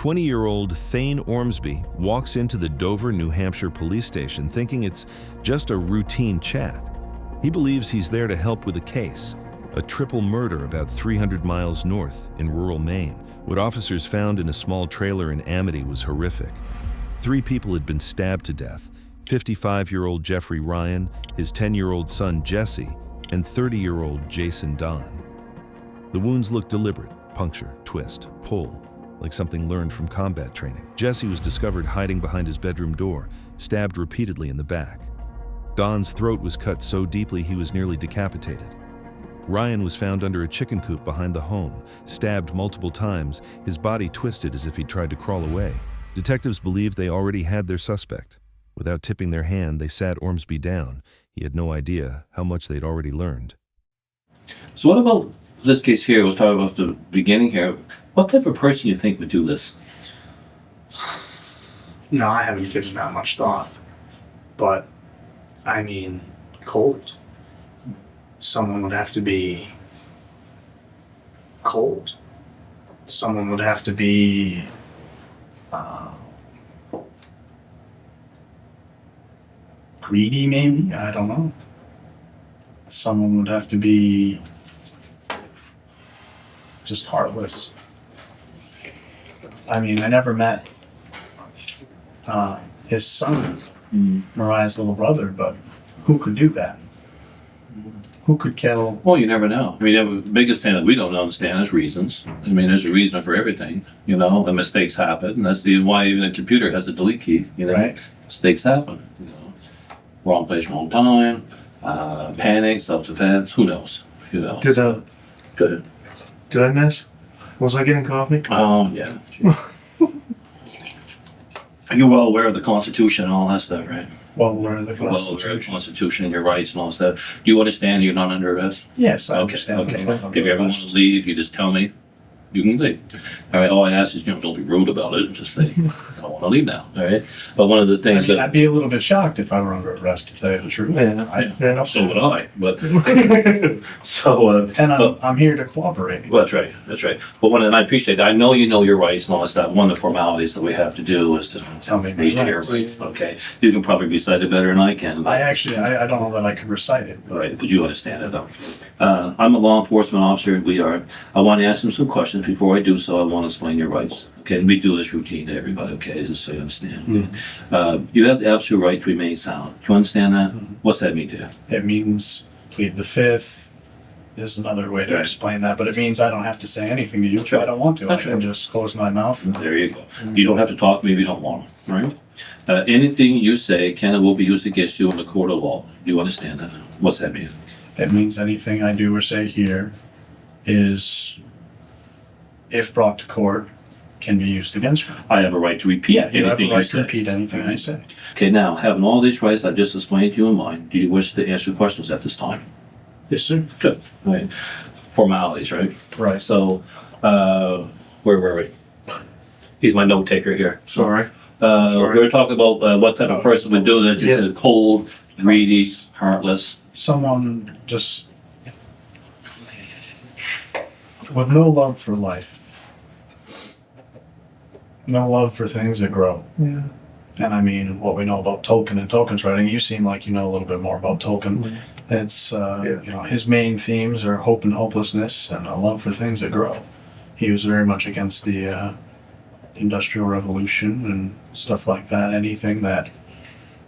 20-year-old Thayne Ormsby walks into the Dover, New Hampshire police station thinking it's just a routine chat. He believes he's there to help with a case, a triple murder about 300 miles north in rural Maine. What officers found in a small trailer in Amity was horrific. 3 people had been stabbed to death: 55-year-old Jeffrey Ryan, his 10-year-old son Jesse, and 30-year-old Jason Don. The wounds looked deliberate: puncture, twist, pull, like something learned from combat training. Jesse was discovered hiding behind his bedroom door, stabbed repeatedly in the back. Don's throat was cut so deeply he was nearly decapitated. Ryan was found under a chicken coop behind the home, stabbed multiple times, his body twisted as if he tried to crawl away. Detectives believed they already had their suspect. Without tipping their hand, they sat Ormsby down. He had no idea how much they'd already learned. So what about this case here? We'll start off the beginning here. What type of person you think would do this? No, I haven't given that much thought. But, I mean, cold. Someone would have to be cold. Someone would have to be greedy, maybe? I don't know. Someone would have to be just heartless. I mean, I never met his son, Mariah's little brother, but who could do that? Who could kill? Well, you never know. I mean, the biggest thing that we don't understand is reasons. I mean, there's a reason for everything, you know, and mistakes happen. And that's why even a computer has a delete key, you know. Right. Mistakes happen, you know. Wrong place, wrong time, panic, self-defense, who knows? Who knows? Did Good. did I miss? Was I getting coffee? Yeah. You're well aware of the Constitution and all that stuff, right? Well aware of the Well aware of the Constitution. Constitution and your rights and all that stuff. Do you understand you're not under arrest? Yes, I Okay, understand. okay. the If you ever want to leave, you just tell me. You can leave. All right. All I ask is, you know, don't be rude about it. Just say, I don't want to leave now. All right. But one of the I things mean, that I'd be a little bit shocked if I were under arrest, to tell you the truth. Yeah. so would I. But so And I'm here to cooperate. well, that's right. That's right. But and I appreciate that. I know you know your rights and all that stuff. One of the formalities that we have to do is to Tell me my read your rights. rights. Okay. You can probably recite it better than I can. But, I don't know that I could recite it, but right, but you understand it though. I'm a law enforcement officer. I want to ask him some questions. Before I do so, I want to explain your rights. Okay, and we do this routine to everybody, okay, just so you understand. You have the absolute right to remain silent. Do you understand that? What's that mean to you? it means plead the fifth. There's another way to Right. explain that, but it means I don't have to say anything to you if Sure. I don't want to. That's I can right. just close my mouth. And, There you go. You don't have to talk to me if you don't want to, right? Anything you say can and will be used against you in the court of law. Do you understand that? What's that mean? it means anything I do or say here is, if brought to court, can be used against me. I have a right to repeat Yeah, you have a anything you right to say. repeat anything I say. Okay, now, having all these rights I've just explained to you in mind, do you wish to answer questions at this time? Yes, sir. Good. Right. Formalities, right? Right. So, where were we? He's my note taker here. Sorry. We were talking about what type of person would do that. Yeah. Cold, greedy, heartless. Someone just with no love for life. No love for things that grow. Yeah. And I mean, what we know about Tolkien and Tolkien's writing, you seem like you know a little bit more about Tolkien. It's, you know, his main themes are hope and hopelessness and a love for things that grow. He was very much against the Industrial Revolution and stuff like that. Anything that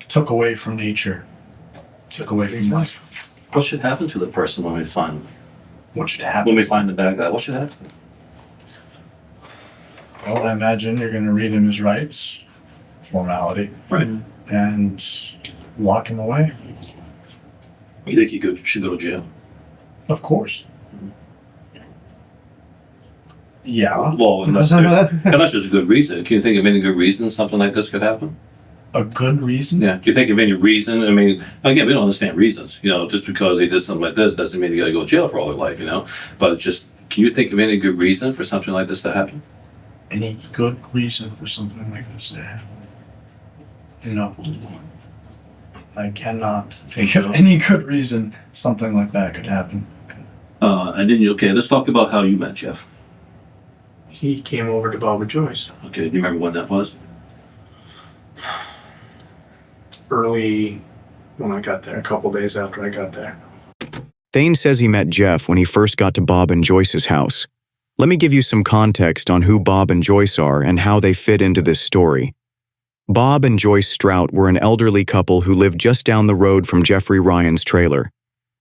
took away from nature, took away from life. What should happen to the person when we find What should happen? the bad guy? What should happen? Well, I imagine you're going to read him his rights, formality, Right. and lock him away. You think you should go to jail? Of course. Yeah. Well, unless there's a good reason. Can you think of any good reason something like this could happen? A good reason? Yeah. Do you think of any reason? I mean, again, we don't understand reasons. You know, just because they did something like this doesn't mean they got to go to jail for all their life. You know, but just can you think of any good reason for something like this to happen? Any good reason for something like this to happen? No. I cannot think of any good reason something like that could happen. And then okay, let's talk about how you met Jeff. he came over to Bob and Joyce. Okay, do you remember when that was? Early when I got there, a couple days after I got there. Thane says he met Jeff when he first got to Bob and Joyce's house. Let me give you some context on who Bob and Joyce are and how they fit into this story. Bob and Joyce Strout were an elderly couple who lived just down the road from Jeffrey Ryan's trailer.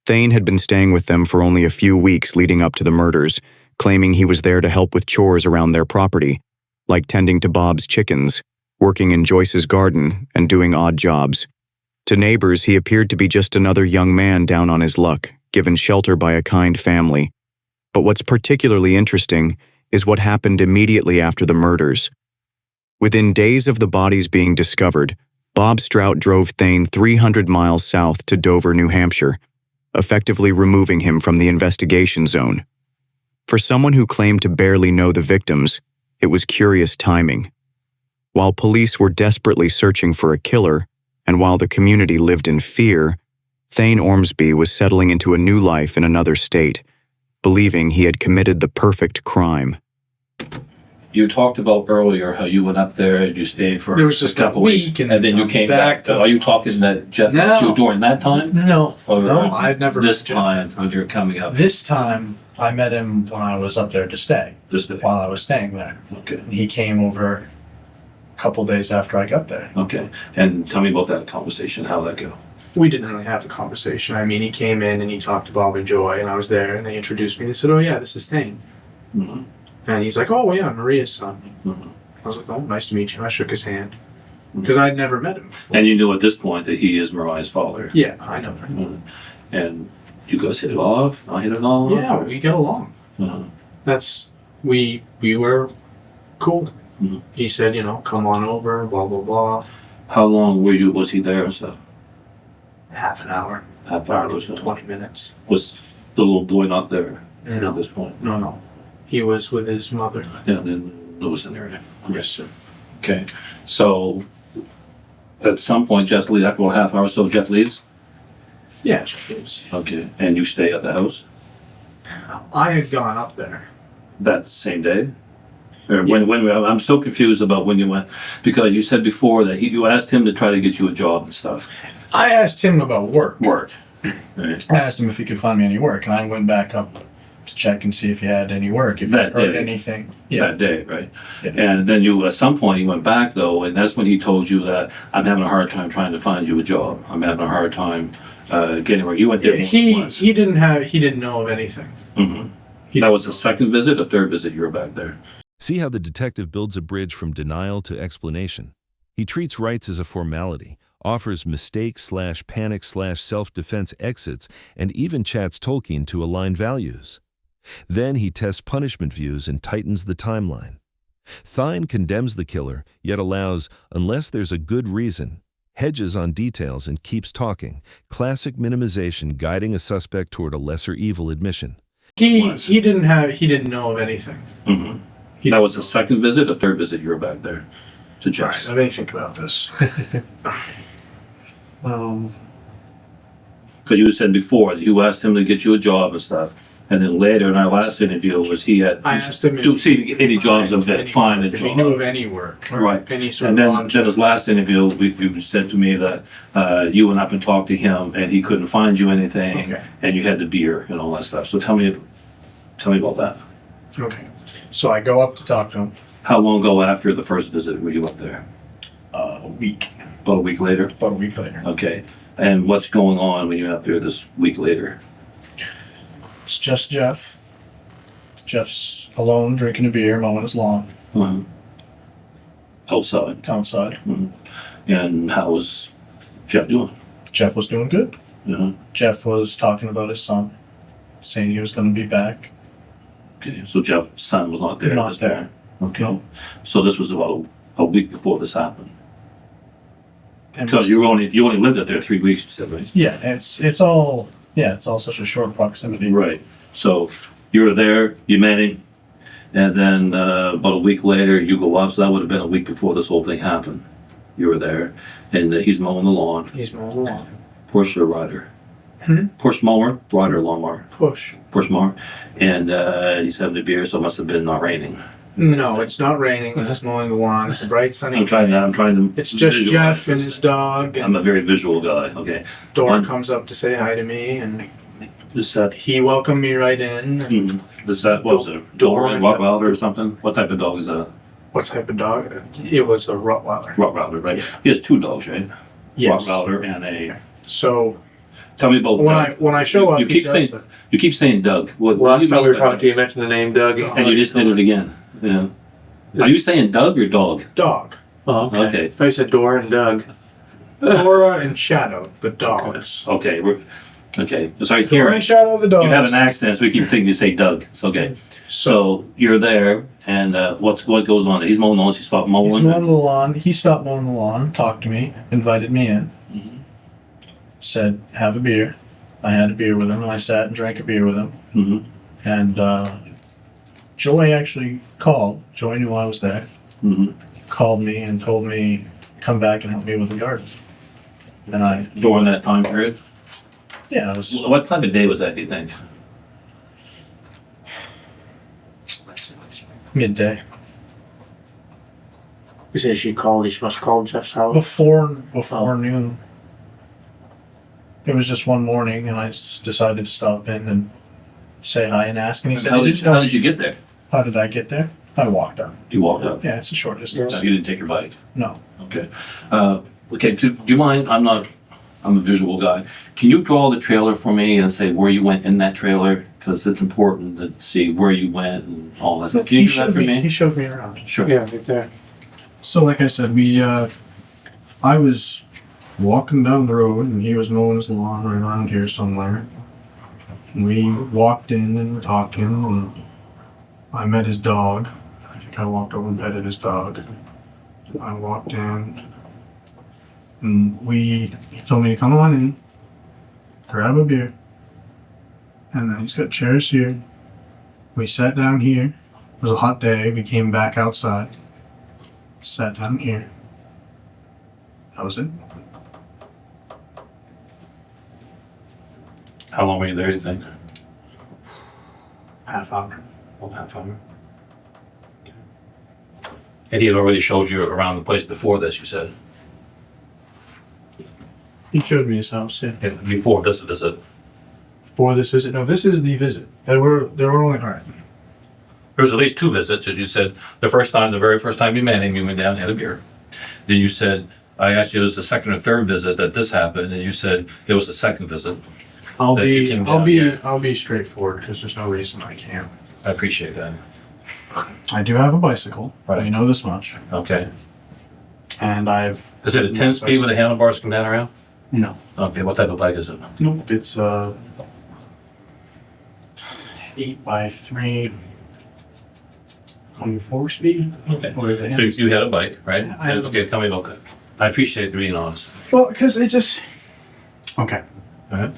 Thane had been staying with them for only a few weeks leading up to the murders, claiming he was there to help with chores around their property, like tending to Bob's chickens, working in Joyce's garden, and doing odd jobs. To neighbors, he appeared to be just another young man down on his luck, given shelter by a kind family. But what's particularly interesting is what happened immediately after the murders. Within days of the bodies being discovered, Bob Strout drove Thane 300 miles south to Dover, New Hampshire, effectively removing him from the investigation zone. For someone who claimed to barely know the victims, it was curious timing. While police were desperately searching for a killer, and while the community lived in fear, Thayne Ormsby was settling into a new life in another state, believing he had committed the perfect crime. You talked about earlier how you went up there and you stayed for There was just a couple a week weeks, and and then you come came back back. to- Are you talking that Jeff No. met you during that time? No, Or no, I'd never this met Jeff. time when you're coming up. This time, I met him when I was up there to stay, This day. while I was staying there. Okay. And he came over a couple days after I got there. Okay. And tell me about that conversation. How'd that go? We didn't really have a conversation. I mean, he came in and he talked to Bob and Joy, and I was there, and they introduced me. They said, "Oh yeah, this is Thane." Mm-hmm. And he's like, "Oh yeah, Maria's son." Mm-hmm. I was like, "Oh, nice to meet you." I shook his hand because I'd never met him before. And you knew at this point that he is Mariah's father. Yeah, I know that. Mhm. And you guys hit it off? I hit it off? Yeah, we get along. Uh-huh. That's we were cool. Mhm. He said, "Come on over." Blah blah blah. How long was he there and stuff? Half an hour. Half hour or so? 20 minutes. Was the little boy not there No. at this point? No. He was with his mother. Yeah, then it was in there. Yes, sir. Okay. So at some point Jeff leaves after about a half hour, so Jeff leaves? Yeah, Jeff is. Okay. And you stay at the house I had gone up there. that same day? Or when I'm so confused about when you went, because you said before that you asked him to try to get you a job and stuff. I asked him about work. Work. Right. I asked him if he could find me any work, and I went back up to check and see if he had any work, if he That heard day. anything. That day, right? Yeah. And then you, at some point, you went back though, and that's when he told you that I'm having a hard time trying to find you a job. I'm having a hard time getting where you went there. He didn't know of anything. Mm-hmm. That was the second visit, or third visit you were back there. See how the detective builds a bridge from denial to explanation? He treats rights as a formality, offers mistake/panic/self-defense exits, and even chats Tolkien to align values. Then he tests punishment views and tightens the timeline. Thayne condemns the killer, yet allows, unless there's a good reason, hedges on details and keeps talking, classic minimization guiding a suspect toward a lesser evil admission. He didn't know of anything. Mm-hmm. That was the second visit, or third visit you were back there to Jeff's. Let me think about this. Because you said before that you asked him to get you a job and stuff, and then later in our last interview was he had I asked him to see if he could get any jobs of that, find a if job. he knew of any work, or Right. any sort And of then odd his jobs. last interview, you said to me that you went up and talked to him and he couldn't find you anything, Okay. and you had the beer and all that stuff. So tell me about that. Okay, so I go up to talk to him. How long ago after the first visit were you up there? A week. About a week later? About a week later. Okay. And what's going on when you're up there this week later? It's just Jeff. Jeff's alone drinking a beer, mowing his lawn Uh-huh. Outside. outside. And how was Jeff doing? Jeff was doing good. Uh-huh. Jeff was talking about his son, saying he was going to be back. Okay. So Jeff's son was not there at Not this there. point? Okay. No. So this was about a week before this happened. And Because you only lived up there 3 weeks, you said, right? yeah, it's all such a short proximity. Right. So you were there, you met him, and then about a week later you go out. So that would have been a week before this whole thing happened. You were there, and he's mowing the lawn. He's mowing the lawn. Push or rider? Hmm? Push mower, rider, lawnmower. Push. Push mower, and he's having a beer, so it must have been not raining. No, it's not raining. I'm just mowing the lawn. It's a bright sunny I'm trying to. It's just visualize Jeff and this his thing. dog. I'm And a very visual guy. Okay. Dora One- comes up to say hi to me, and Is that he welcomed me right in. And is that what was it? Dora. Rottweiler or something? What type of dog is that? what type of dog? It was a Rottweiler. Rottweiler, right? He has two dogs, right? Yes. Rottweiler and a. So Tell me about Doug. when I show up, You keep saying you keep saying Doug. What do Last you time mean we were by talking that? to you, you mentioned the name Doug. And you just did it again. Yeah. Are you saying Doug or dog? dog. Oh, okay. Okay. I thought you said Dora and Doug. Dora and Shadow, the dogs. Okay. Okay. Sorry, Dora hearing. and Shadow, the dogs. You have an accent, so we keep thinking you say Doug. It's okay. So you're there, and what goes on? He's mowing the lawn. He stopped mowing. He's mowing the lawn. He stopped mowing the lawn, talked to me, invited me in, said, have a beer. I had a beer with him, and I sat and drank a beer with him. Mm-hmm. And Joy actually called. Joy knew I was there. Mm-hmm. Called me and told me, come back and help me with the garden. And I, During that time period. yeah, it was What time of day was that? Do you think? midday. You say she called, she must have called Jeff's house. Before noon. It was just one morning, and I just decided to stop in and say hi and ask. And he said, How did you get there? How did I get there? I walked up. You walked up. Yeah, it's a short distance. You didn't take your bike. No. Okay. Okay. Do you mind? I'm a visual guy. Can you draw the trailer for me and say where you went in that trailer? Because it's important to see where you went and all that. Can you do that for He me? showed me around. Sure. Yeah, right there. So, like I said, I was walking down the road, and he was mowing his lawn right around here somewhere. We walked in and were talking, and I met his dog. I think I walked over and petted his dog. I walked in, and he told me to come on in, grab a beer, and then he's got chairs here. We sat down here. It was a hot day. We came back outside. Sat down here. That was it. How long were you there? You think? Half hour. Well, half hour. And he had already showed you around the place before this. You said. He showed me his house, yeah. Yeah, before this visit. For this visit? No, this is the visit. There were only, all right. There was at least two visits, as you said. The very first time you met him, you went down and had a beer. Then you said, I asked you, it was the second or third visit that this happened, and you said it was the second visit. I'll That you came down, yeah. I'll be straightforward because there's no reason I can't. I appreciate that. I do have a bicycle. Right. You know this much. Okay. And I've. Is it a 10-speed with the handlebars come down around? No. Okay, what type of bike is it? Nope. It's 8x3. 24 speed. Okay. Or the So you had a bike, right? Yeah, I- Okay, tell me about that. I appreciate you being honest. Well, because it just. Okay. All right.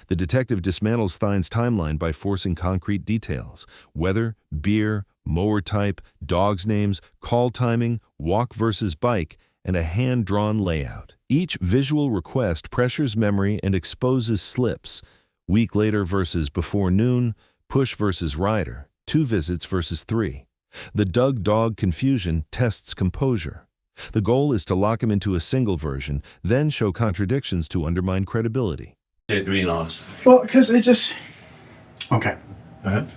The detective dismantles Thane's timeline by forcing concrete details: weather, beer, mower type, dogs' names, call timing, walk versus bike, and a hand-drawn layout. Each visual request pressures memory and exposes slips. Week later versus before noon, push versus rider, 2 visits versus 3. The Doug-dog confusion tests composure. The goal is to lock him into a single version, then show contradictions to undermine credibility. Appreciate you being honest. Well, because it just. Okay. All right.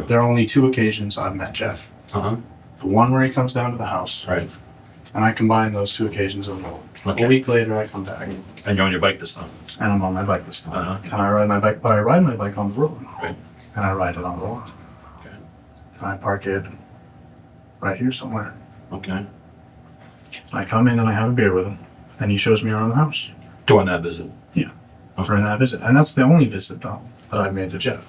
There are only 2 occasions I've met Jeff. Uh-huh. The one where he comes down to the house, Right. and I combine those 2 occasions of Okay. A week later, I come back, And you're on your bike this time. and I'm on my bike this time. Uh-huh. And I ride my bike, but I ride my bike on the road, Right. and I ride it on the lawn. Okay. And I park it right here somewhere. Okay. And I come in and I have a beer with him, and he shows me around the house During that visit. during that visit. And that's the only visit, though, that I've made to Jeff.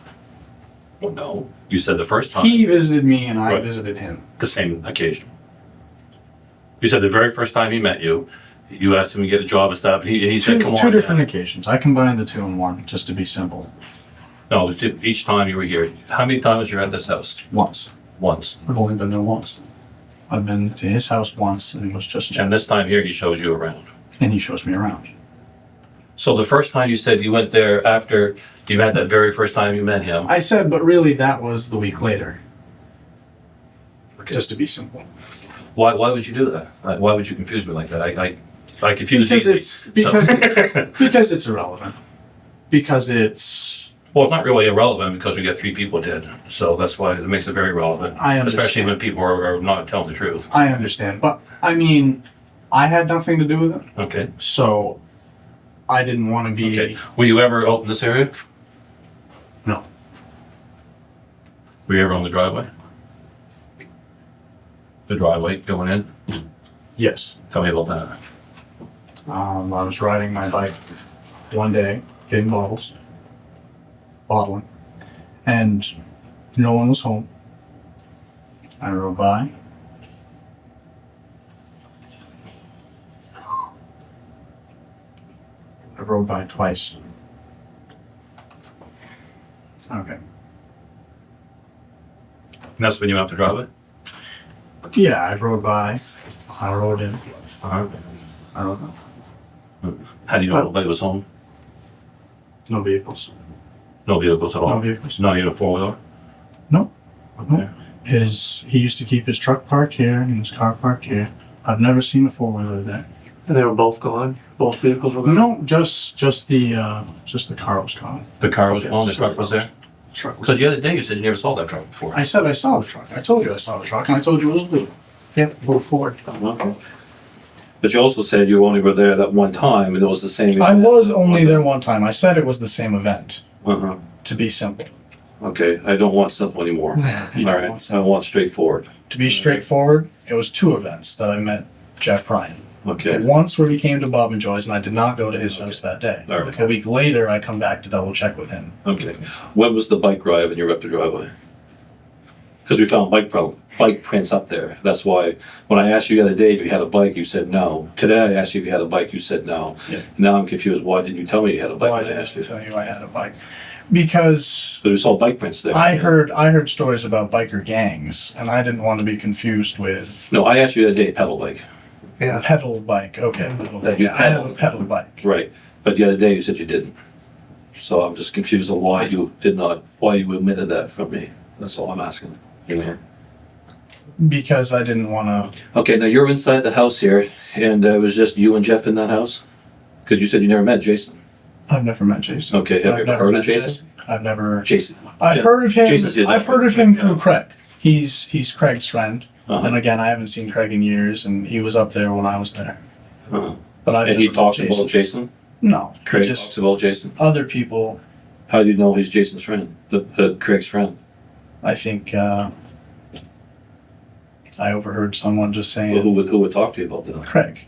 Well, no. You said the first time. He visited me, and I Right. visited him. The same occasion. You said the very first time he met you, you asked him to get a job and stuff, and he said, come on. Two different Dad." occasions. I combined the 2 in one, just to be simple. No, each time you were here. How many times you were at this house? Once. Once. I've only been there once. I've been to his house once, and it was just Jeff. And this time here, he shows you around. And he shows me around. So the first time you said you went there after you met that very first time you met him. I said, but really that was the week later. just to be simple. Why would you do that? Why would you confuse me like that? I confuse Because easy. it's because it's because it's irrelevant. Because it's Well, it's not really irrelevant because we get 3 people dead. So that's why it makes it very relevant. I understand. Especially when people are not telling the truth. I understand, but I mean, I had nothing to do with it, Okay. so I didn't want to be. Okay. Were you ever out in this area? No. Were you ever on the driveway? The driveway going in? Yes. Tell me about that. I was riding my bike one day, getting bottling, and no one was home. I rode by. I rode by twice. Okay. And that's when you went up the driveway? Yeah, I rode by. I rode in. Uh-huh. I don't know. How do you know nobody was home? No vehicles. No vehicles at all? No vehicles. Not even a 4-wheeler? No. Okay. He used to keep his truck parked here and his car parked here. I've never seen a 4-wheeler there. And they were both gone? Both vehicles were gone? No, just the car was gone. The car was gone, the truck was there? Truck was. Because the other day you said you never saw that truck before. I said I saw the truck. I told you I saw the truck, and I told you it was blue. Yep, both Ford. Okay. But you also said you only were there that one time and it was the same. I was only there one time. I said it was the same event. Uh-huh. To be simple. Okay, I don't want simple anymore. You All don't right, want I want straightforward. To be straightforward, it was 2 events that I met Jeff Ryan. Okay. Once where he came to Bob and Joy's, and I did not go to his house that day. All right. A week later, I come back to double check with him. Okay. When was the bike ride and you were up the driveway? Because we found bike prints up there. That's why when I asked you the other day if you had a bike, you said no. Today I asked you if you had a bike, you said no. Yeah. Now I'm confused. Why didn't you tell me you had a bike Why when I did I asked you? tell you I had a bike? Because Because we saw bike prints there. I heard stories about biker gangs, and I didn't want to be confused with No, I asked you the other day, pedal bike. Yeah. pedal bike. Okay, pedal bike. You Yeah, I have a pedal. pedal bike. Right. But the other day you said you didn't. So I'm just confused on why you omitted that from me. That's all I'm asking. Because I didn't want to. Okay, now you're inside the house here, and it was just you and Jeff in that house? Because you said you never met Jason. I've never met Jason. Okay, have you I've ever never heard of met Jason? I've never. Jason. I've Ja- heard of him. Jason's the- I've heard of him through Yeah. Craig. He's Craig's friend. Uh-huh. And again, I haven't seen Craig in years, and he was up there when I was there. Uh-huh. But I've And he never met talks Jason. about Jason? No, Craig just talks about Jason? other people. How do you know he's Jason's friend? Craig's friend? I think I overheard someone just saying Well, who would talk to you about that? Craig.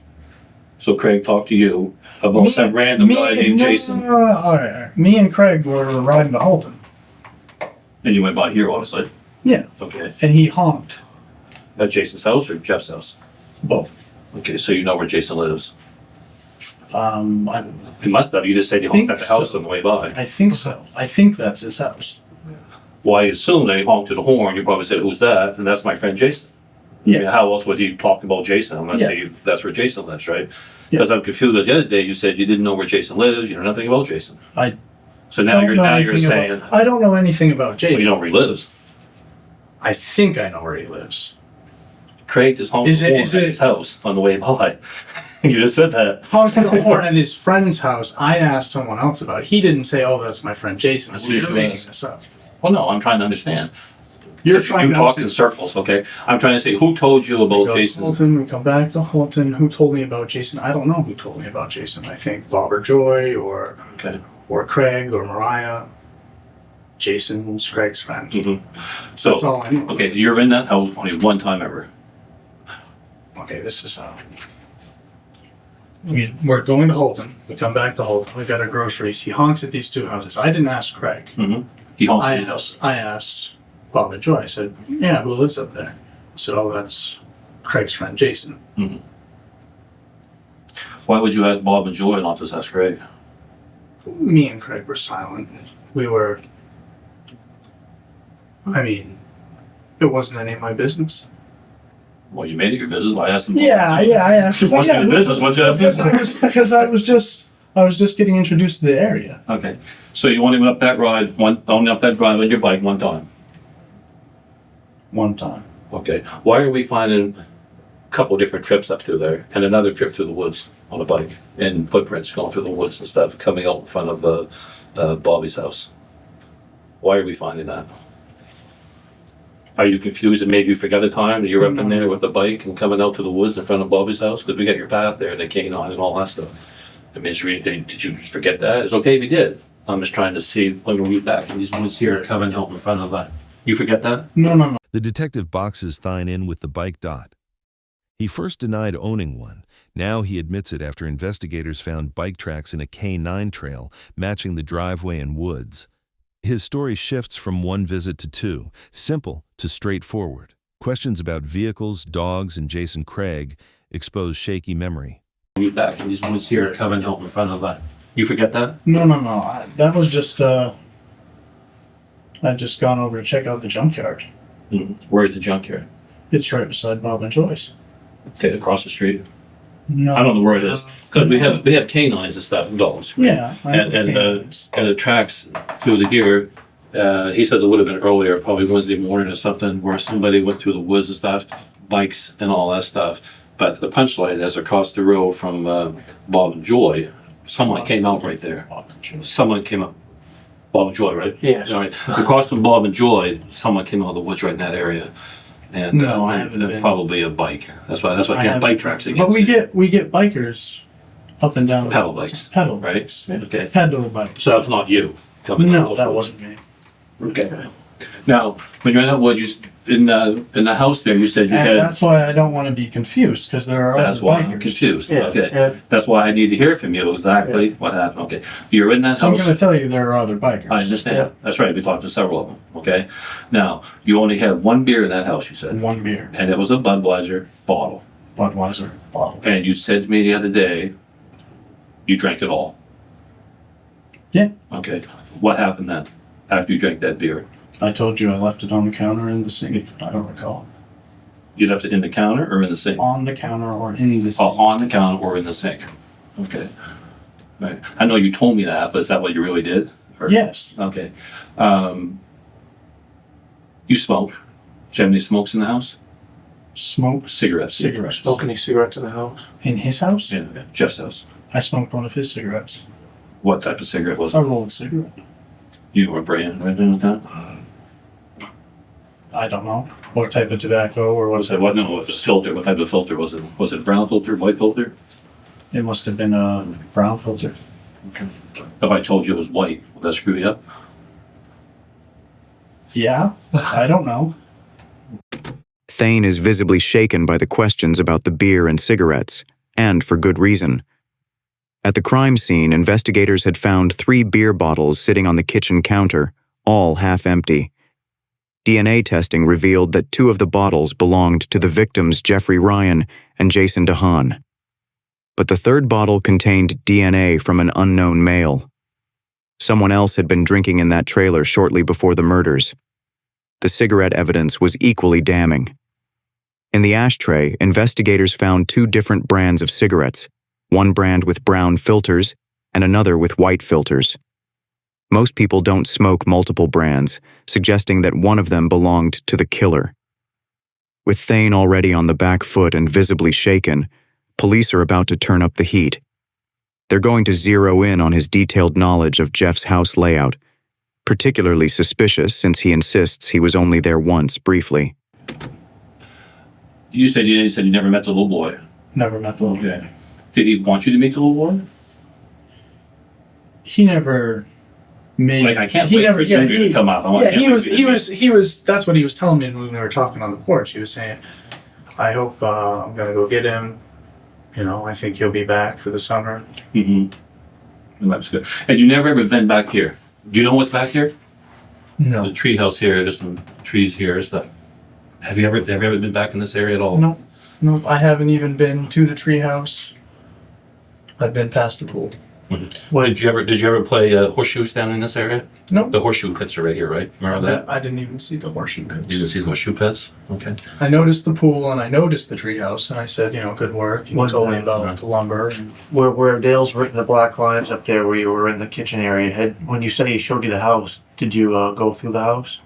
So Craig talked to you about some random guy named Jason, all right. Me and Craig were riding to Halton. and you went by here, obviously. Yeah, Okay. and he honked. At Jason's house or Jeff's house? Both. Okay, so you know where Jason lives. I He must have. You just said he Think honked at the house so. on the way by. think so. I think that's his house. Well, I assume that he honked to the horn. You probably said, "Who's that?" And that's my friend Jason. Yeah. I mean, how else would he talk about Jason unless Yeah. that's where Jason lives, right? Because I'm confused. Because the other day you said you didn't know where Jason lives. You know nothing about Jason. I So now don't know anything saying about, I don't know anything about well, Jason. you know where he lives. I think I know where he lives. Craig just honked Is the it- horn is at it- his house on the way by. You just said that. Honked the horn at his friend's house. I asked someone else about it. He didn't say, "Oh, that's my friend Jason." That's So you're usually- making this up. Well, no, I'm trying to understand. You're trying You to talk in understand. circles, okay? I'm trying to say who told you We about go to Jason. Halton, we come back to Halton. Who told me about Jason? I don't know who told me about Jason. I think Bob or Joy Okay. or Craig or Mariah. Jason's Craig's friend. So That's all I know. okay, you're in that house only one time ever. Okay, this is we're going to Halton. We come back to Halton. We got our groceries. He honks at these 2 houses. I didn't ask Craig. He honks at his house. I asked Bob and Joy. I said, "Yeah, who lives up there?" I said, "Oh, that's Craig's friend Jason." Why would you ask Bob and Joy not just ask Craig? Me and Craig were silent. We were. I mean, it wasn't any of my business. Well, you made it your business by asking. Yeah, I asked. It wasn't your business, what'd you ask? Because I was just getting introduced to the area. Okay, so you only went up that ride only up that drive on your bike one time. One time. Okay. Why are we finding a couple different trips up through there and another trip through the woods on a bike and footprints going through the woods and stuff coming out in front of Bobby's house? Why are we finding that? Are you confused and maybe you forgot a time that you're up in there with the bike and coming out to the woods in front of Bobby's house? Because we got your path there and the canine and all that stuff. I mean, did you forget that? It's okay if you did. I'm just trying to see when we're back in these woods here coming out in front of that. You forget that? No. The detective boxes Thayne in with the bike dot. He first denied owning one. Now he admits it after investigators found bike tracks in a K9 trail matching the driveway and woods. His story shifts from one visit to two, simple to straightforward. Questions about vehicles, dogs, and Jason Craig expose shaky memory. We're back in these woods here coming out in front of that. You forget that? No. That was just, I'd just gone over to check out the junkyard. Where's the junkyard? It's right beside Bob and Joyce. Okay, across the street. No. I don't know where it is because we have canines and stuff, and dogs. Yeah. And the tracks through the here. He said it would have been earlier, probably Wednesday morning or something, where somebody went through the woods and stuff, bikes and all that stuff. But the punchline is across the road from Bob and Joy. Someone came out right there. Someone came up. Bob and Joy, right? Yes. All right. Across from Bob and Joy, someone came out of the woods right in that area. And No, I haven't been. probably a bike. That's why bike tracks again. But we get bikers up and down. Pedal bikes. Pedal Right? bikes. Okay. Pedal bikes. So that's not you coming down No, those that roads. wasn't me. Okay. Now, when you're in that wood, in the house there, you said you And had. that's why I don't want to be confused, because there are That's other why bikers. I'm confused. Yeah, Okay. yeah. That's why I need to hear from you exactly what happened. Okay. You're in that So I'm house. going to tell you there are other bikers. I understand. Yeah. That's right. We talked to several of them. Okay. Now, you only had one beer in that house, you said. One beer, And it was a Budweiser bottle. Budweiser bottle. And you said to me the other day, you drank it all. Yeah. Okay. What happened then after you drank that beer? I told you I left it on the counter in the sink. I don't recall. You left it in the counter or in the sink? On the counter or in the sink. On the counter or in the sink? Okay. Right. I know you told me that, but is that what you really did? Or- Yes. Okay. You smoke. Do you have any smokes in the house? Smoke Cigarettes. cigarettes. Smoke any cigarettes in the house? In his house? Yeah. Jeff's house. I smoked one of his cigarettes. What type of cigarette was A it? rolled cigarette. You were brand or anything like that? I don't know what type of tobacco or what Was it what? No, it was filter. What type of filter was it? Was it brown filter, white filter? It must have been a brown filter. Okay. If I told you it was white, would that screw you up? Yeah, I don't know. Thane is visibly shaken by the questions about the beer and cigarettes, and for good reason. At the crime scene, investigators had found 3 beer bottles sitting on the kitchen counter, all half empty. DNA testing revealed that 2 of the bottles belonged to the victims Jeffrey Ryan and Jason DeHaan. But the 3rd bottle contained DNA from an unknown male. Someone else had been drinking in that trailer shortly before the murders. The cigarette evidence was equally damning. In the ashtray, investigators found 2 different brands of cigarettes, one brand with brown filters and another with white filters. Most people don't smoke multiple brands, suggesting that one of them belonged to the killer. With Thane already on the back foot and visibly shaken, police are about to turn up the heat. They're going to zero in on his detailed knowledge of Jeff's house layout, particularly suspicious since he insists he was only there once briefly. You said you never met the little boy. Never met the little guy. Okay. Did he want you to meet the little boy? He never made. Like, I can't he wait never, for yeah, you to come up. Yeah, he was. That's what he was telling me when we were talking on the porch. He was saying, "I hope I'm gonna go get him. You know, I think he'll be back for the summer." Mm-hmm. That's good. And you never ever been back here? Do you know what's back here? No, The tree house here. There's some trees here and stuff. Have you ever been back in this area at all? no, I haven't even been to the treehouse. I've been past the pool. Well, did you ever play horseshoes down in this area? Nope. The horseshoe pits are right here, right? Remember that? I didn't even see the horseshoe pits. You didn't see the horseshoe pits? Okay. I noticed the pool and I noticed the treehouse and I said, good work. He Was told me that- about the lumber. And Where Dale's written the black lines up there where you were in the kitchen area, when you said he showed you the house, did you go through the house?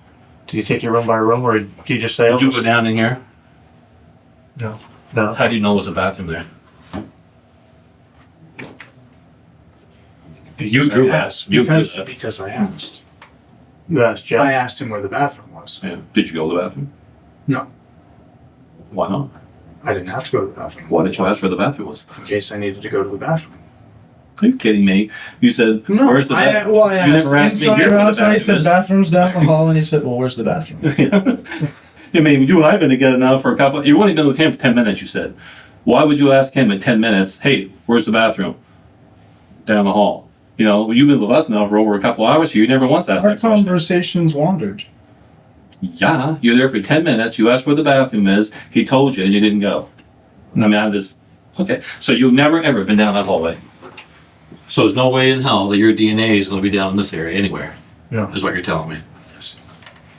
Did you take it room by room, or did you just say? Did you go down in here? No. No. How do you know there's a bathroom there? You do ask. You because, do. because I asked. You asked Jeff. I asked him where the bathroom was. Yeah. Did you go to the bathroom? No, Why not? I didn't have to go to the bathroom. Why did you ask where the bathroom was? In case I needed to go to the bathroom. Are you kidding me? You said, No, where's the bathroom? well, I You asked never asked me inside here or where the outside. He said bathroom is. bathroom's down the hall, and he said, "Well, where's the bathroom?" I mean, you and I have been together now for a couple. You've only been with him for 10 minutes. You said, why would you ask him in 10 minutes? Hey, where's the bathroom? Down the hall. You know, you've been with us now for over a couple hours. You never once asked Our that question. conversations wandered. Yeah, you're there for 10 minutes. You asked where the bathroom is. He told you, and you didn't go. I mean, I'm just okay. So you've never ever been down that hallway. So there's no way in hell that your DNA is going to be down in this area anywhere. No. Is what you're telling me.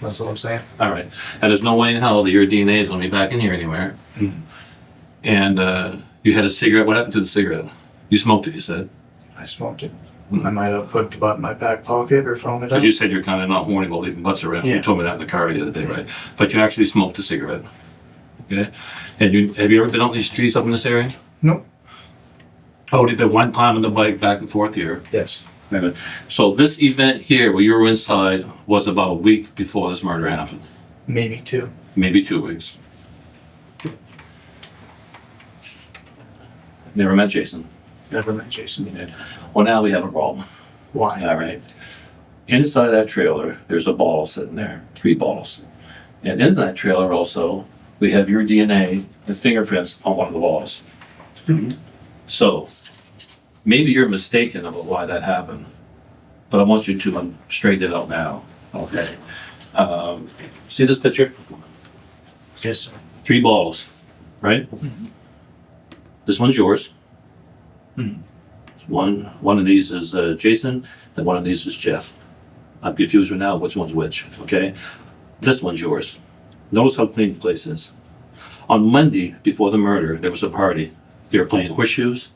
That's what I'm saying. All right. And there's no way in hell that your DNA is going to be back in here anywhere. And you had a cigarette. What happened to the cigarette? You smoked it, you said. I smoked it. I might have put the butt in my back pocket or thrown it out. Because you said you're kind of not horny about leaving butts around. You Yeah. told me that in the car the other day, right? But you actually smoked a cigarette. Okay? And have you ever been out in these streets up in this area? Nope. Oh, did been one time on the bike back and forth here. Yes. Maybe. So this event here, where you were inside, was about a week before this murder happened. Maybe two. Maybe 2 weeks. Never met Jason. Never met Jason. Well, now we have a problem. Why? All right. Inside that trailer, there's a bottle sitting there, 3 bottles. And in that trailer also, we have your DNA and fingerprints on one of the bottles. So, maybe you're mistaken about why that happened, but I want you to straighten it out now. Okay. See this picture? Yes, sir. 3 bottles, right? This one's yours. One of these is Jason, and one of these is Jeff. I'm confused right now which one's which, okay? This one's yours. Notice how clean the place is. On Monday, before the murder, there was a party. They were playing horseshoes.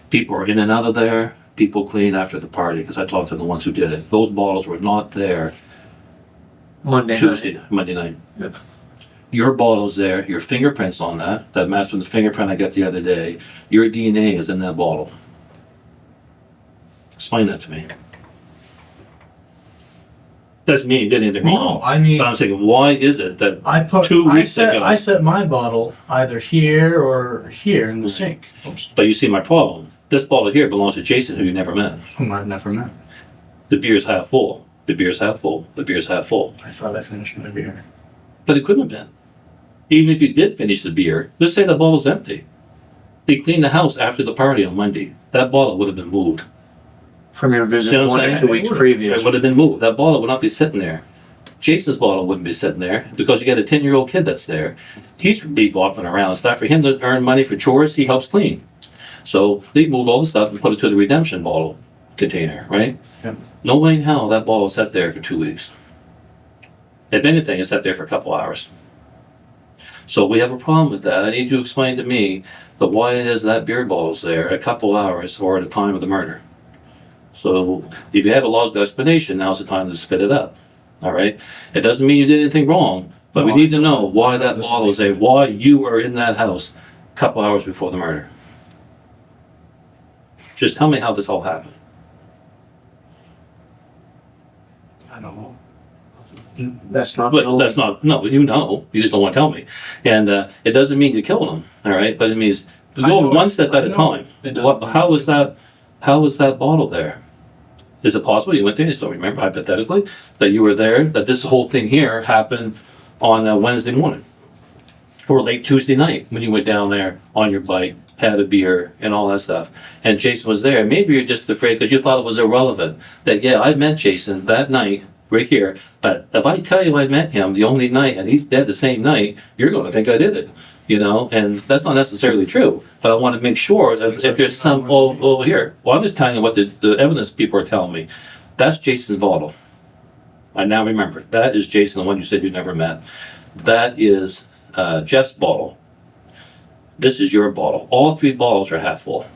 People were in and out of there. People clean after the party, because I talked to the ones who did it. Those bottles were not there Monday Monday night. Yep. Your bottle's there, your fingerprints on that matched with the fingerprint I got the other day. Your DNA is in that bottle. Explain that to me. Doesn't mean you did anything wrong. No, I mean, But I'm saying, why is it that I put 2 weeks ago? I set my bottle either here or here in the sink. Oops. But you see my problem. This bottle here belongs to Jason, who you never met. Whom I've never met. The beer's half full. The beer's half full. The beer's half full. I thought I finished my beer. But it couldn't have been. Even if you did finish the beer, let's say the bottle's empty. They cleaned the house after the party on Monday. That bottle would have been moved. From your See visit what I'm 1 saying? or 2 weeks It previous. It would have been moved. That bottle would not be sitting there. Jason's bottle wouldn't be sitting there because you got a 10-year-old kid that's there. He's be walking around. It's not for him to earn money for chores. He helps clean. So they moved all the stuff and put it to the redemption bottle container, right? Yep. No way in hell that bottle sat there for 2 weeks. If anything, it sat there for a couple hours. So we have a problem with that. I need you to explain to me that why it is that beer bottle's there a couple hours or at the time of the murder. So if you have a logical explanation, now's the time to spit it up. All right? It doesn't mean you did anything wrong, but we need to know why that bottle is there, why you were in that house a couple hours before the murder. Just tell me how this all happened. I don't know. That's not But that's not, no, you know, you just don't want to tell me. And it doesn't mean you killed him, all right? But it means I go know one it. step I at a know time. it doesn't mean- How was that bottle there? Is it possible you went there, you just don't remember hypothetically, that you were there, that this whole thing here happened on a Wednesday morning? Or late Tuesday night when you went down there on your bike, had a beer and all that stuff, and Jason was there. Maybe you're just afraid because you thought it was irrelevant. That, yeah, I met Jason that night, right here, but if I tell you I met him the only night and he's dead the same night, you're going to think I did it. You know, and that's not necessarily true, but I want to make sure that if there's some over here. Well, I'm just telling you what the evidence people are telling me. That's Jason's bottle. I now remember. That is Jason, the one you said you never met. That is Jeff's bottle. This is your bottle. All 3 bottles are half full.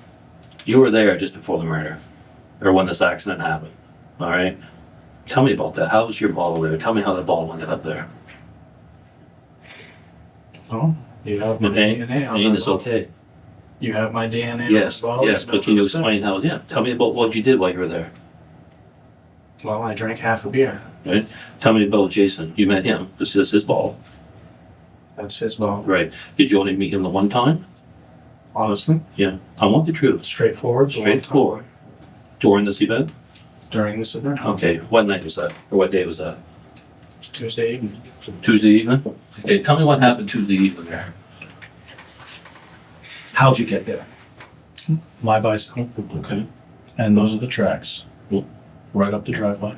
You were there just before the murder, or when this accident happened. All right. Tell me about that. How was your ball there? Tell me how the ball ended up there. Oh, you have my DNA on Thane that is bottle. okay. You have my DNA Yes, on the bottle? yes, but can you explain how, yeah, tell me about what you did while you were there, Well, I drank half a beer. right? Tell me about Jason. You met him. This is his ball, That's his bottle. right? Did you only meet him the one time? Honestly, Yeah. I want the truth. straightforward. the one time Straightforward. During this event? During this event. Okay. What night was that? Or what day was that? Tuesday evening. Tuesday evening? Okay, tell me what happened Tuesday evening there. How'd you get there? My bicycle. Okay. And those are the tracks. Mm. Right up the driveway.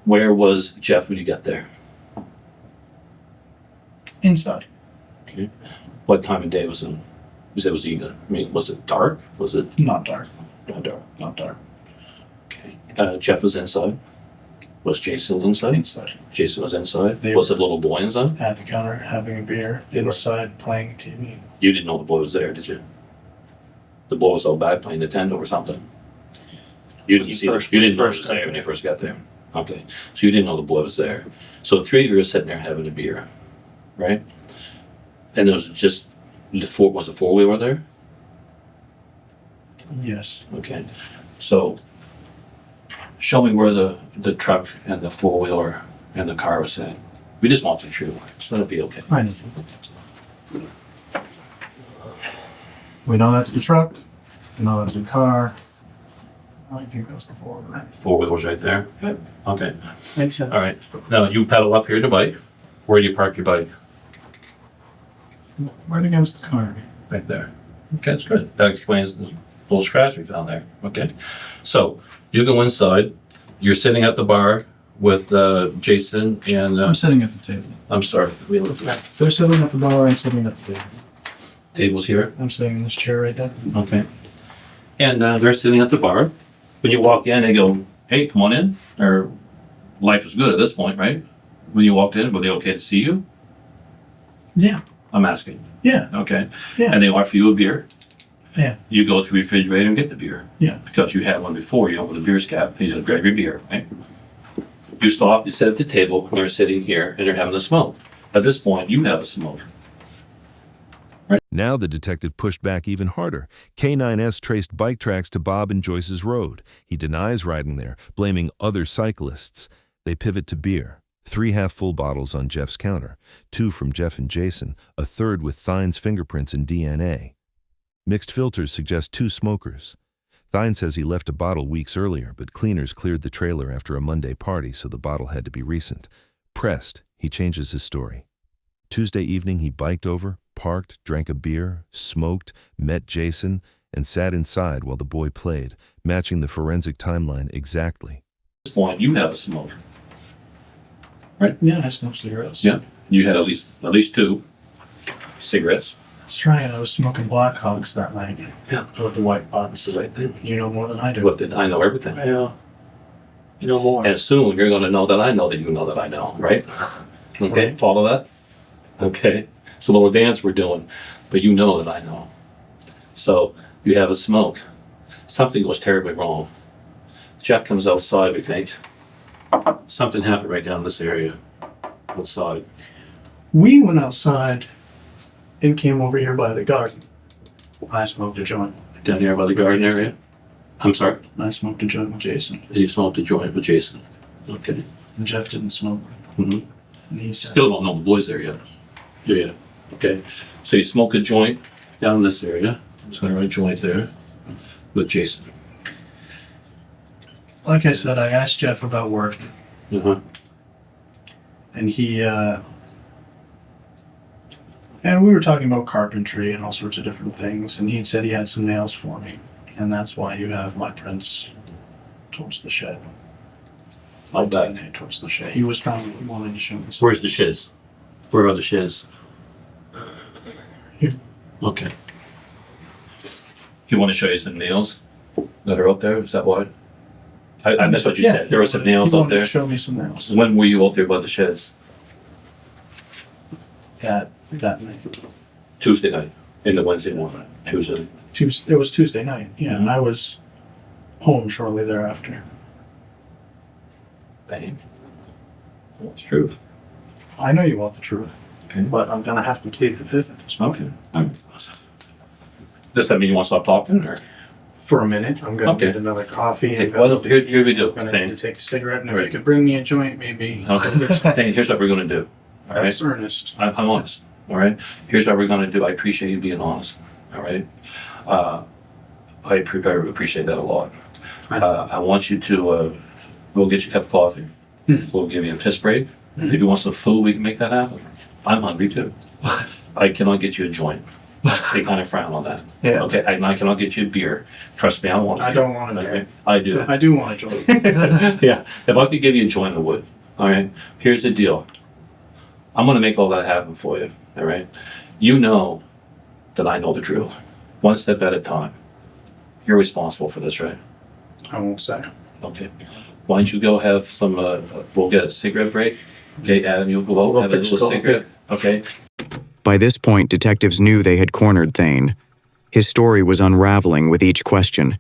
Where was Jeff when you got there? Inside. Okay. What time of day was it? You said it was evening. I mean, was it dark? Was it Not dark. not dark? Not dark. Okay. Jeff was inside. Was Jason inside? Inside. Jason was inside. They Was were- the little boy inside? At the counter, having a beer. Inside, playing TV. You didn't know the boy was there, did you? The boy was so bad playing Nintendo or something. You didn't see. You didn't know he was there when you first got there. Okay, so you didn't know the boy was there. So the three of you were sitting there having a beer, right? And it was just was the four-wheeler there? Yes. Okay, so show me where the truck and the four-wheeler and the car was sitting. We just want the truth. It's gonna be okay. I know. We know that's the truck. We know that's the car. I think that's the four-wheeler. Four-wheeler's right there? Yep. Okay, Maybe so. all right. Now you pedal up here to bike. Where do you park your bike? Right against the car. Right there. Okay, that's good. That explains the little scratch we found there. Okay. So you go inside. You're sitting at the bar with Jason and I'm sitting at the table. I'm sorry. We looked at They're sitting at the bar. I'm sitting at the table. tables here. I'm sitting in this chair right there. Okay. And they're sitting at the bar. When you walk in, they go, "Hey, come on in." Or life is good at this point, right? When you walked in, were they okay to see you? Yeah. I'm asking. Yeah. Okay. Yeah. And they offer you a beer. Yeah. You go to the refrigerator and get the beer. Yeah. Because you had one before, you know, with a beer's cap. He said, grab your beer, right? You stop, you sit at the table, and they're sitting here, and they're having a smoke. At this point, you have a smoke. Now the detective pushed back even harder. K9S traced bike tracks to Bob and Joyce's road. He denies riding there, blaming other cyclists. They pivot to beer. 3 half-full bottles on Jeff's counter, 2 from Jeff and Jason, a third with Thane's fingerprints and DNA. Mixed filters suggest 2 smokers. Thane says he left a bottle weeks earlier, but cleaners cleared the trailer after a Monday party, so the bottle had to be recent. Pressed, he changes his story. Tuesday evening, he biked over, parked, drank a beer, smoked, met Jason, and sat inside while the boy played, matching the forensic timeline exactly. At this point, you have a smoke. Yeah, I smoke cigarettes. Yeah. You had at least 2 cigarettes. That's right. I was smoking Black Hawks that night. Yeah. With the white box. Right then. You know more than I do. With it, I know everything. Yeah. You know more. And soon you're going to know that I know that you know that I know, right? Okay, Right. follow that? Okay. It's a little dance we're doing, but you know that I know. So you have a smoke. Something goes terribly wrong. Jeff comes outside, we think. Something happened right down this area. Outside. We went outside and came over here by the garden. I smoked a joint. Down here by the garden Jason. area? I'm sorry? I smoked a joint with Jason. And you smoked a joint with Jason. Okay. And Jeff didn't smoke. Mm-hmm. And he said, Still don't know the boys there yet. Yeah. Okay. So you smoke a joint down this area. Just gonna write a joint there with Jason. like I said, I asked Jeff about work. Uh-huh. And he, and we were talking about carpentry and all sorts of different things. And he said he had some nails for me. And that's why you have my prints towards the shed. I'll bet. DNA towards the shed. He was trying, he wanted to show me something. Where's the shiz? Where are the shiz? Here. Okay. You want to show you some nails that are out there? Is that why? I missed what you said. There were some nails he out wanted to there. show me some nails. When were you out there by the sheds? That night. Tuesday night. In the Wednesday morning. Tuesday. It was Tuesday night. Yeah, Mhm. I was home shortly thereafter. Thane. It's truth. I know you want the truth, Okay. but I'm gonna have to plead the fifth at this point. Okay. All right. Does that mean you want to stop talking, or? For a minute, I'm gonna Okay. get another coffee. Hey, And well, here we do. I'm gonna need Thane. to take a cigarette, and if Right. you could bring me a joint, maybe. Okay. Thane, here's what we're going to do. All right. That's earnest. I'm honest. All right. Here's what we're going to do. I appreciate you being honest. All right. I appreciate that a lot. I want you to. We'll get you a cup of coffee. We'll give you a piss break. If you want some food, we can make that happen. I'm hungry too. I cannot get you a joint. They kind of frown on that. Yeah. Okay. I cannot get you a beer. Trust me, I want. I don't want a beer. Okay? I do. I do want a joint. Yeah. If I could give you a joint, I would. All right. Here's the deal. I'm going to make all that happen for you. All right. You know that I know the drill. One step at a time. You're responsible for this, right? I won't say. Okay. Why don't you go have some, we'll get a cigarette break. Okay, Adam, you'll go We'll have a fix little coffee. cigarette. Okay. By this point, detectives knew they had cornered Thane. His story was unraveling with each question,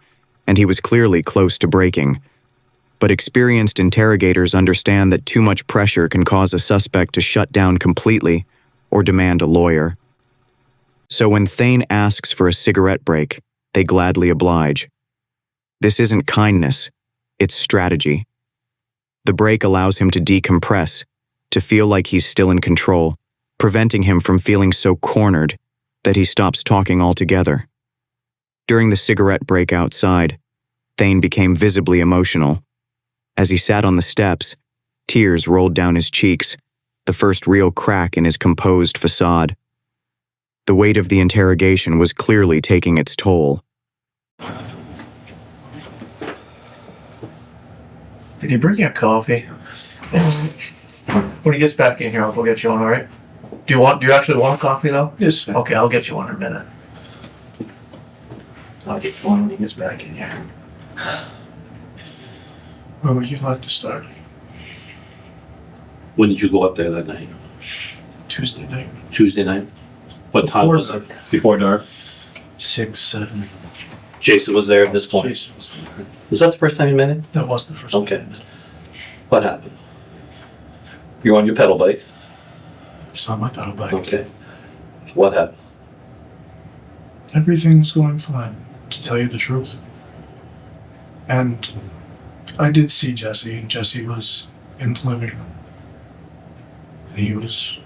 and he was clearly close to breaking. But experienced interrogators understand that too much pressure can cause a suspect to shut down completely or demand a lawyer. So when Thane asks for a cigarette break, they gladly oblige. This isn't kindness, it's strategy. The break allows him to decompress, to feel like he's still in control, preventing him from feeling so cornered that he stops talking altogether. During the cigarette break outside, Thane became visibly emotional. As he sat on the steps, tears rolled down his cheeks, the first real crack in his composed facade. The weight of the interrogation was clearly taking its toll. Did he bring you a coffee? When he gets back in here, I'll go get you one, all right? Do you actually want a coffee though? Yes, sir. Okay, I'll get you one in a minute. I'll get you one when he gets back in here. Where would you like to start? When did you go up there that night? Tuesday night. Tuesday night? What time Before was dark. it? Before dark? 6, 7. Jason was there at this point. Jason was there. Was that the first time you met him? That was the first Okay. time. What happened? You're on your pedal bike. It's not my pedal bike. Okay. What happened? Everything's going fine, to tell you the truth. And I did see Jesse, and Jesse was in the living room. And he was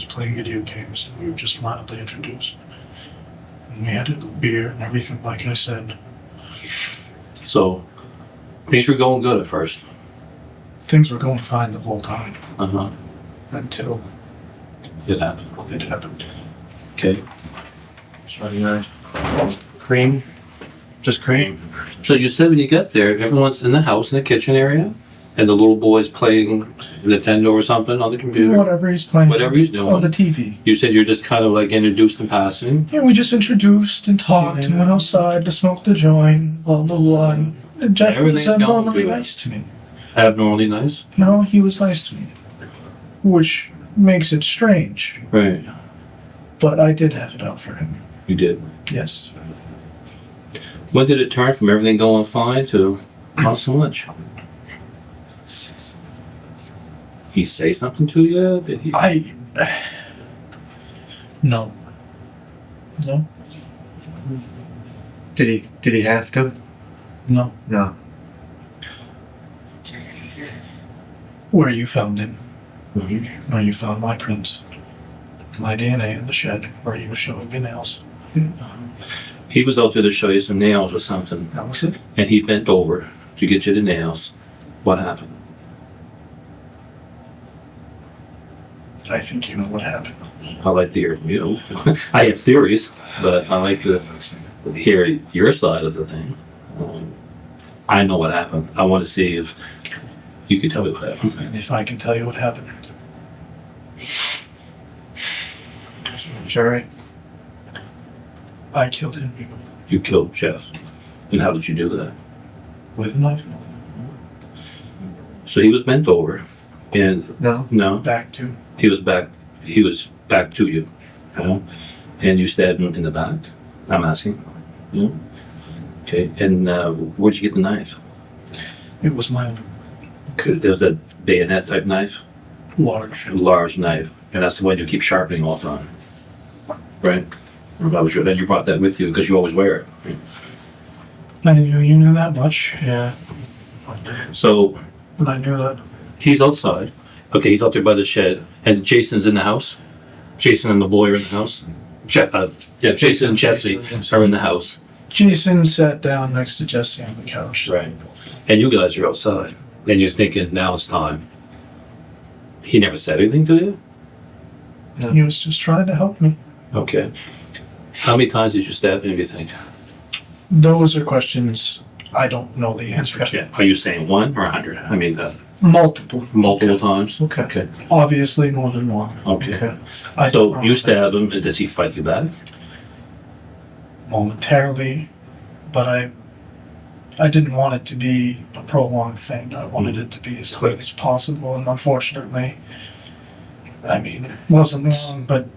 playing video games, and we were just mildly introduced. And we had a beer and everything, like I said. So, things were going good at first. Things were going fine the whole time, Uh-huh. until It happened. it happened. Okay. Starting right. Cream? Just cream? So you said when you got there, everyone's in the house, in the kitchen area, and the little boy's playing Nintendo or something on the computer. Whatever he's playing. Whatever he's doing. On the TV. You said you're just kind of like introduced in passing. Yeah, we just introduced and talked and went outside to smoke the joint, blah, blah, blah. And Jeff was Everything's going abnormally good. nice to me. Abnormally nice. You know, he was nice to me. Which makes it strange. Right. But I did have it out for him. You did. Yes. When did it turn from everything going fine to not so much? He say something to you? Did he? No. No. Did he have to? No. No. Where you found him. Mhm. Where you found my prints. My DNA in the shed where he was showing me nails. He was out there to show you some nails or something, That was it. and he bent over to get you the nails. What happened? I think you know what happened. I like to hear from you. I have theories, but I like to hear your side of the thing. I know what happened. I want to see if you can tell me what happened. If I can tell you what happened. Sure. I killed him You killed Jeff. And how did you do that? with a knife. So he was bent over, and No. no, Back to. he was back to you, you know? And you stabbed him in the back. I'm asking. Yeah. Okay. And where'd you get the knife? It was my own. Is that bayonet type knife? Large. A large knife. And that's the one you keep sharpening all the time. Right? Then you brought that with you because you always wear it. I knew you knew that much. Yeah. So And I knew that. he's outside. Okay, he's out there by the shed. And Jason's in the house. Jason and the boy are in the house. Jason and Jesse are in the house. Jason sat down next to Jesse on the couch. Right. And you guys are outside. And you're thinking, now it's time. He never said anything to you? He was just trying to help me. Okay. How many times did you stab him, you think? Those are questions I don't know the answer to. Are you saying 1 or 100? I mean, Multiple. multiple times? Okay. Obviously more than one. Okay. I don't So know. you stab him, and does he fight you back? Momentarily, but I didn't want it to be a prolonged thing. I wanted it to be as quick as possible, and unfortunately, I mean, it wasn't long, but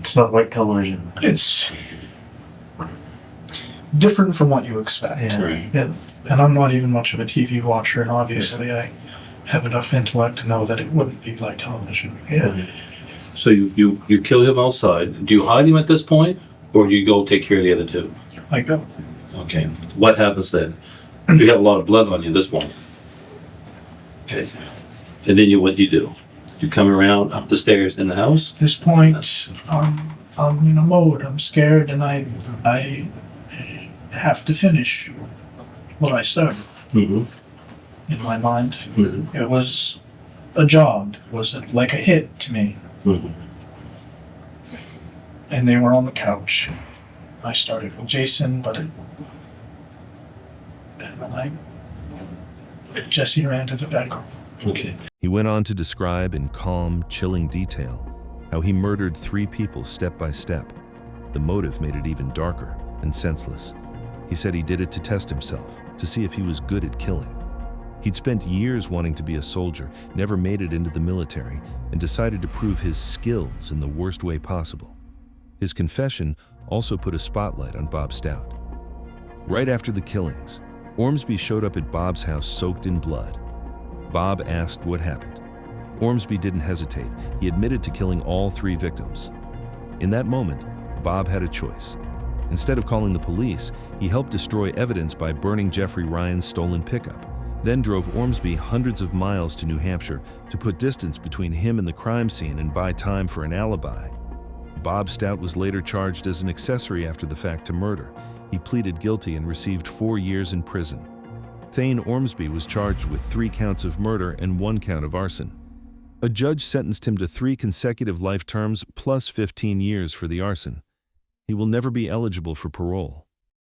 It's not like television. it's different from what you expect. Right. Yeah. And I'm not even much of a TV watcher, and obviously I have enough intellect to know that it wouldn't be like television. Yeah. So you kill him outside. Do you hide him at this point? Or do you go take care of the other two? I go. Okay. What happens then? You have a lot of blood on you at this point. Okay. And then what do? You come around up the stairs in the house? At this point, I'm in a mode. I'm scared, and I have to finish what I started. Mm-hmm. In my mind, Mm-hmm. it was a job. It was like a hit to me. Mm-hmm. And they were on the couch. I started with Jason, and then Jesse ran to the bedroom. Okay. He went on to describe in calm, chilling detail how he murdered 3 people step by step. The motive made it even darker and senseless. He said he did it to test himself, to see if he was good at killing. He'd spent years wanting to be a soldier, never made it into the military, and decided to prove his skills in the worst way possible. His confession also put a spotlight on Bob Stout. Right after the killings, Ormsby showed up at Bob's house soaked in blood. Bob asked what happened. Ormsby didn't hesitate. He admitted to killing all 3 victims. In that moment, Bob had a choice. Instead of calling the police, he helped destroy evidence by burning Jeffrey Ryan's stolen pickup, then drove Ormsby hundreds of miles to New Hampshire to put distance between him and the crime scene and buy time for an alibi. Bob Stout was later charged as an accessory after the fact to murder. He pleaded guilty and received 4 years in prison. Thayne Ormsby was charged with 3 counts of murder and 1 count of arson. A judge sentenced him to 3 consecutive life terms plus 15 years for the arson. He will never be eligible for parole.